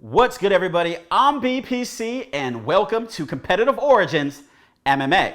What's good, everybody? I'm BPC, and welcome to Competitive Origins MMA.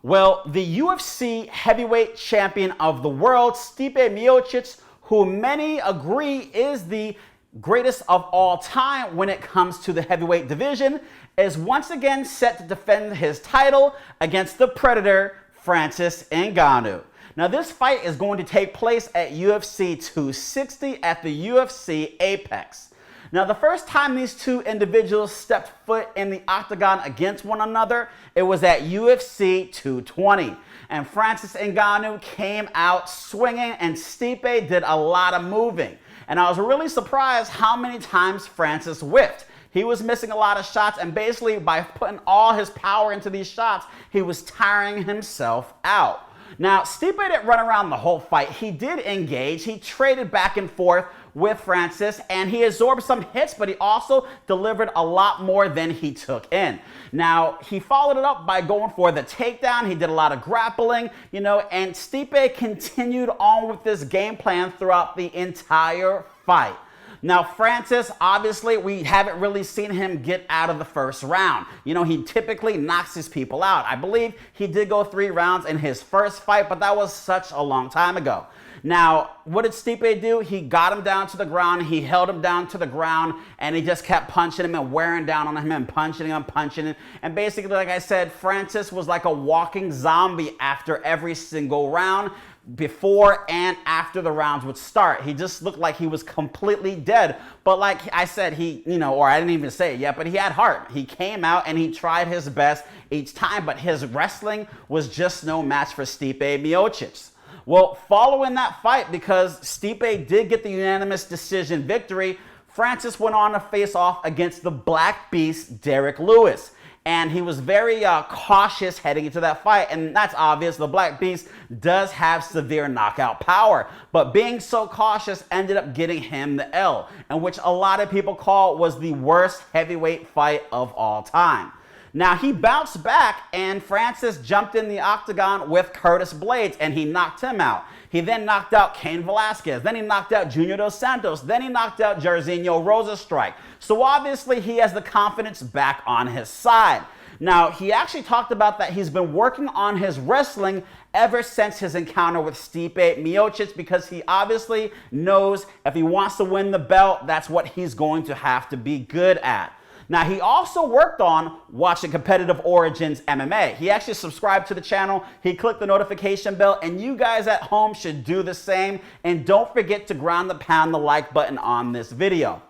Well, the UFC heavyweight champion of the world, Stipe Miocic, who many agree is the greatest of all time when it comes to the heavyweight division, is once again set to defend his title against the Predator, Fancis Ngannou. Now, this fight is going to take place at UFC 260 at the UFC Apex. Now, the first time these two individuals stepped foot in the octagon against one another, it was at UFC 220. And Fancis Ngannou came out swinging, and Stipe did a lot of moving. And I was really surprised how many times Fancis whiffed. He was missing a lot of shots, and basically by putting all his power into these shots, he was tiring himself out. Now, Stipe didn't run around the whole fight. He did engage. He traded back and forth with Fancis, and he absorbed some hits, but he also delivered a lot more than he took in. Now, he followed it up by going for the takedown. He did a lot of grappling, and Stipe continued on with this game plan throughout the entire fight. Now, Fancis, obviously, we haven't really seen him get out of the first round. He typically knocks his people out. I believe he did go 3 rounds in his first fight, but that was such a long time ago. Now, what did Stipe do? He got him down to the ground, he held him down to the ground, and he just kept punching him and wearing down on him and punching him. And basically, like I said, Fancis was like a walking zombie after every single round, before and after the rounds would start. He just looked like he was completely dead. But like I said, or I didn't even say it yet, but he had heart. He came out and he tried his best each time, but his wrestling was just no match for Stipe Miocic. Well, following that fight, because Stipe did get the unanimous decision victory, Fancis went on to face off against the Black Beast, Derrick Lewis. And he was very cautious heading into that fight. And that's obvious. The Black Beast does have severe knockout power. But being so cautious ended up getting him the L, and which a lot of people call was the worst heavyweight fight of all time. Now, he bounced back, and Fancis jumped in the octagon with Curtis Blades, and he knocked him out. He then knocked out Cain Velasquez. Then he knocked out Junior Dos Santos. Then he knocked out Jairzinho Rosenstrike. So obviously, he has the confidence back on his side. Now, he actually talked about that he's been working on his wrestling ever since his encounter with Stipe Miocic, because he obviously knows if he wants to win the belt, that's what he's going to have to be good at. Now, he also worked on watching Competitive Origins MMA. He actually subscribed to the channel. He clicked the notification bell, and you guys at home should do the same. And don't forget to ground and pound the like button on this video.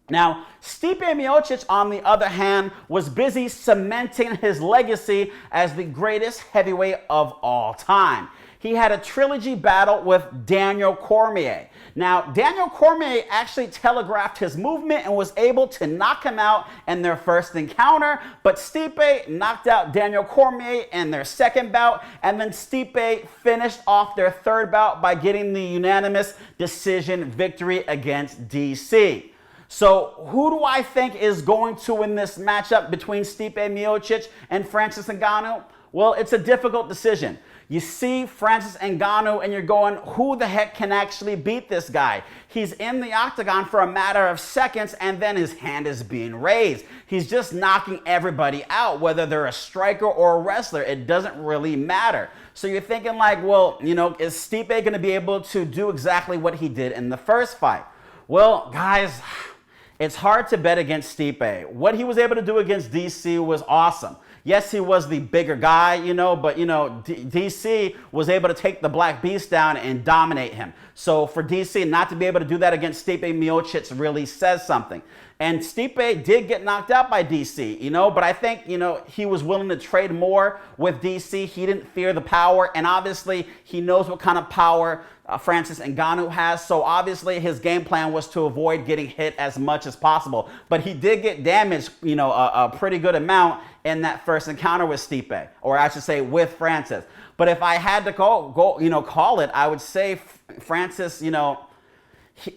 Now, Stipe Miocic, on the other hand, was busy cementing his legacy as the greatest heavyweight of all time. He had a trilogy battle with Daniel Cormier. Now, Daniel Cormier actually telegraphed his movement and was able to knock him out in their first encounter, but Stipe knocked out Daniel Cormier in their second bout, and then Stipe finished off their third bout by getting the unanimous decision victory against DC. So who do I think is going to win this matchup between Stipe Miocic and Fancis Ngannou? Well, it's a difficult decision. You see Fancis Ngannou and you're going, who the heck can actually beat this guy? He's in the octagon for a matter of seconds, and then his hand is being raised. He's just knocking everybody out, whether they're a striker or a wrestler. It doesn't really matter. So you're thinking like, well, is Stipe going to be able to do exactly what he did in the first fight? Well, guys, it's hard to bet against Stipe. What he was able to do against DC was awesome. Yes, he was the bigger guy, but, DC was able to take the Black Beast down and dominate him. So for DC not to be able to do that against Stipe Miocic really says something. And Stipe did get knocked out by DC, but I think, he was willing to trade more with DC. He didn't fear the power, and obviously he knows what kind of power Fancis Ngannou has. So obviously his game plan was to avoid getting hit as much as possible. But he did get damaged, a pretty good amount in that first encounter with Stipe, or I should say with Fancis. But if I had to call it, I would say Fancis,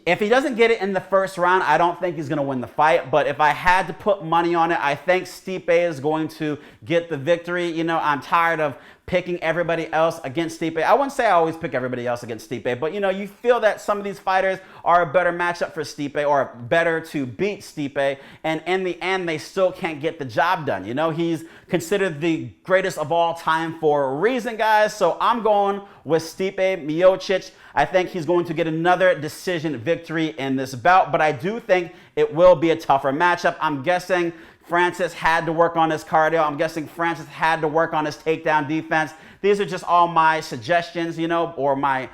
if he doesn't get it in the first round, I don't think he's going to win the fight. But if I had to put money on it, I think Stipe is going to get the victory. I'm tired of picking everybody else against Stipe. I wouldn't say I always pick everybody else against Stipe, but you feel that some of these fighters are a better matchup for Stipe or better to beat Stipe, and in the end, they still can't get the job done. He's considered the greatest of all time for a reason, guys, so I'm going with Stipe Miocic. I think he's going to get another decision victory in this bout, but I do think it will be a tougher matchup. I'm guessing Fancis had to work on his cardio. I'm guessing Fancis had to work on his takedown defense. These are just all my suggestions, or my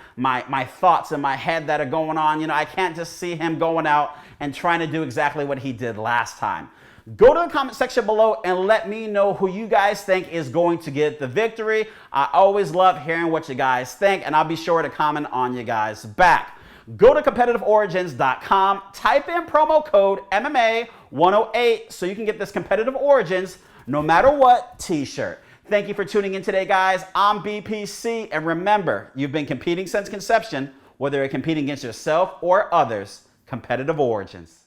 thoughts in my head that are going on. I can't just see him going out and trying to do exactly what he did last time. Go to the comment section below and let me know who you guys think is going to get the victory. I always love hearing what you guys think, and I'll be sure to comment on you guys back. Go to competitiveorigins.com, type in promo code MMA108 so you can get this Competitive Origins no matter what t-shirt. Thank you for tuning in today, guys. I'm BPC, and remember, you've been competing since conception, whether you're competing against yourself or others. Competitive Origins.